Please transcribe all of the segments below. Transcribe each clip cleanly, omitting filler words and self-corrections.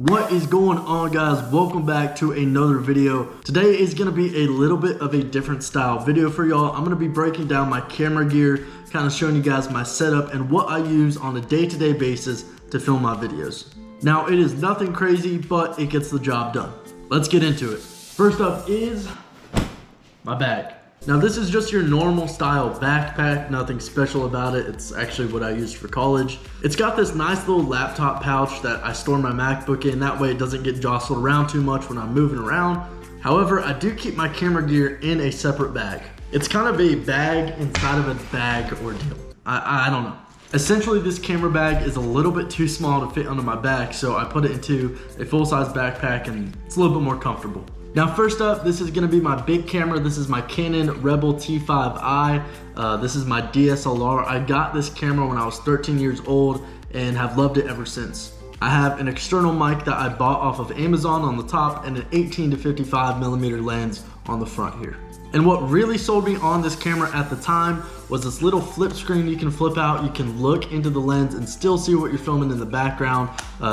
What is going on, guys? Welcome back to another video. Today is going to be a little bit of a different style video for y'all. I'm going to be breaking down my camera gear, kind of showing you guys my setup and what I use on a day-to-day basis to film my videos. Now, it is nothing crazy, but it gets the job done. Let's get into it. First up is my bag. Now, this is just your normal style backpack, nothing special about it. It's actually what I used for college. It's got this nice little laptop pouch that I store my MacBook in. That way it doesn't get jostled around too much when I'm moving around. However, I do keep my camera gear in a separate bag. It's kind of a bag inside of a bag ordeal. I don't know. Essentially, this camera bag is a little bit too small to fit under my back, so I put it into a full-size backpack and it's a little bit more comfortable. Now, first up, this is gonna be my big camera. This is my Canon Rebel T5i. This is my DSLR. I got this camera when I was 13 years old and have loved it ever since. I have an external mic that I bought off of Amazon on the top and an 18 to 55 millimeter lens on the front here. And what really sold me on this camera at the time was this little flip screen you can flip out. You can look into the lens and still see what you're filming in the background.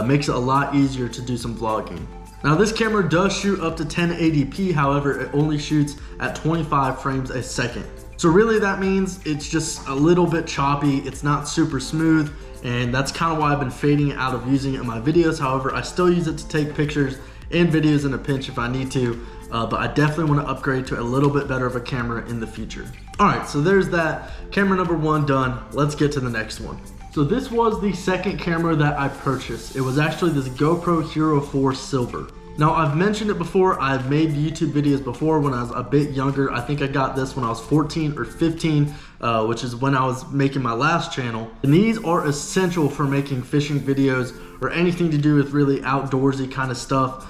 Makes it a lot easier to do some vlogging. Now, this camera does shoot up to 1080p, however, it only shoots at 25 frames a second. So really that means it's just a little bit choppy, it's not super smooth, and that's kind of why I've been fading out of using it in my videos. However, I still use it to take pictures and videos in a pinch if I need to, but I definitely want to upgrade to a little bit better of a camera in the future. All right, so there's that. Camera number one done. Let's get to the next one. So this was the second camera that I purchased. It was actually this GoPro Hero 4 Silver. Now, I've mentioned it before. I've made YouTube videos before when I was a bit younger. I think I got this when I was 14 or 15, which is when I was making my last channel. And these are essential for making fishing videos or anything to do with really outdoorsy kind of stuff.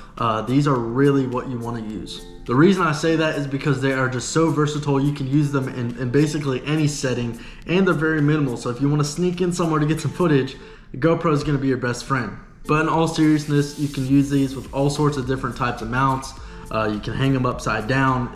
These are really what you want to use. The reason I say that is because they are just so versatile. You can use them in basically any setting, and they're very minimal. So if you want to sneak in somewhere to get some footage, the GoPro is going to be your best friend. But in all seriousness, you can use these with all sorts of different types of mounts. You can hang them upside down.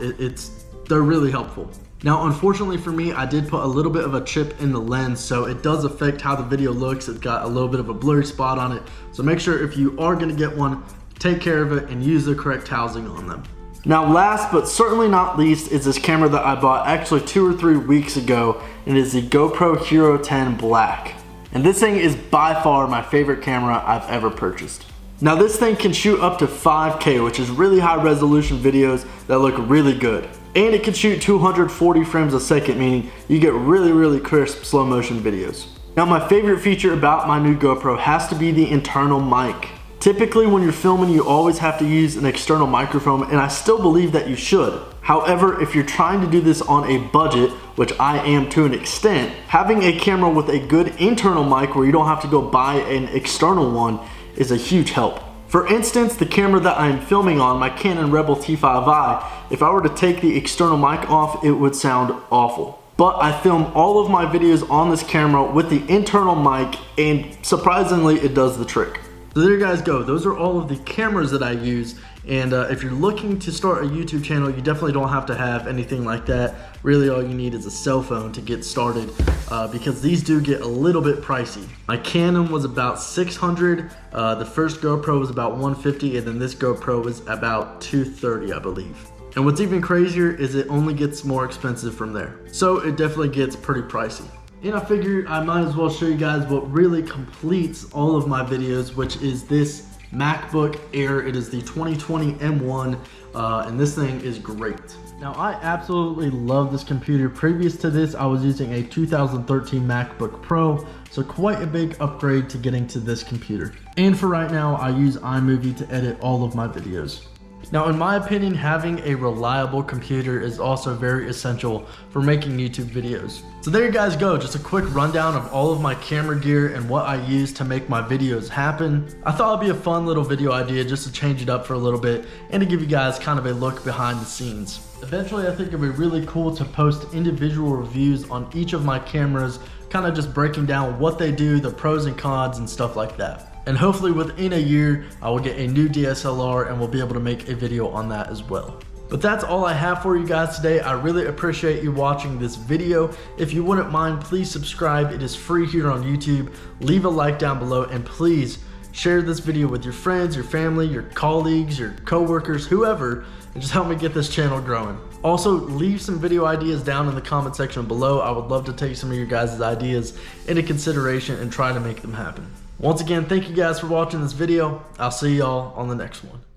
They're really helpful. Now, unfortunately for me, I did put a little bit of a chip in the lens, so it does affect how the video looks. It's got a little bit of a blurry spot on it. So make sure if you are gonna get one, take care of it and use the correct housing on them. Now, last but certainly not least is this camera that I bought actually 2 or 3 weeks ago, and it is the GoPro Hero 10 Black. And this thing is by far my favorite camera I've ever purchased. Now, this thing can shoot up to 5K, which is really high resolution videos that look really good. And it can shoot 240 frames a second, meaning you get really crisp slow motion videos. Now, my favorite feature about my new GoPro has to be the internal mic. Typically, when you're filming, you always have to use an external microphone, and I still believe that you should. However, if you're trying to do this on a budget, which I am to an extent, having a camera with a good internal mic where you don't have to go buy an external one is a huge help. For instance, the camera that I'm filming on, my Canon Rebel T5i, if I were to take the external mic off, it would sound awful. But I film all of my videos on this camera with the internal mic, and surprisingly, it does the trick. So there you guys go. Those are all of the cameras that I use. And if you're looking to start a YouTube channel, you definitely don't have to have anything like that. Really, all you need is a cell phone to get started, because these do get a little bit pricey. My Canon was about $600. The first GoPro was about $150, and then this GoPro was about $230, I believe. And what's even crazier is it only gets more expensive from there. So it definitely gets pretty pricey. And I figured I might as well show you guys what really completes all of my videos, which is this MacBook Air. It is the 2020 M1, and this thing is great. Now, I absolutely love this computer. Previous to this, I was using a 2013 MacBook Pro, so quite a big upgrade to getting to this computer. And for right now, I use iMovie to edit all of my videos. Now, in my opinion, having a reliable computer is also very essential for making YouTube videos. So there you guys go, just a quick rundown of all of my camera gear and what I use to make my videos happen. I thought it'd be a fun little video idea just to change it up for a little bit and to give you guys kind of a look behind the scenes. Eventually, I think it'd be really cool to post individual reviews on each of my cameras, kind of just breaking down what they do, the pros and cons and stuff like that. And hopefully within a year, I will get a new DSLR and we'll be able to make a video on that as well. But that's all I have for you guys today. I really appreciate you watching this video. If you wouldn't mind, please subscribe. It is free here on YouTube. Leave a like down below, and please share this video with your friends, your family, your colleagues, your coworkers, whoever, and just help me get this channel growing. Also, leave some video ideas down in the comment section below. I would love to take some of your guys' ideas into consideration and try to make them happen. Once again, thank you guys for watching this video. I'll see y'all on the next one.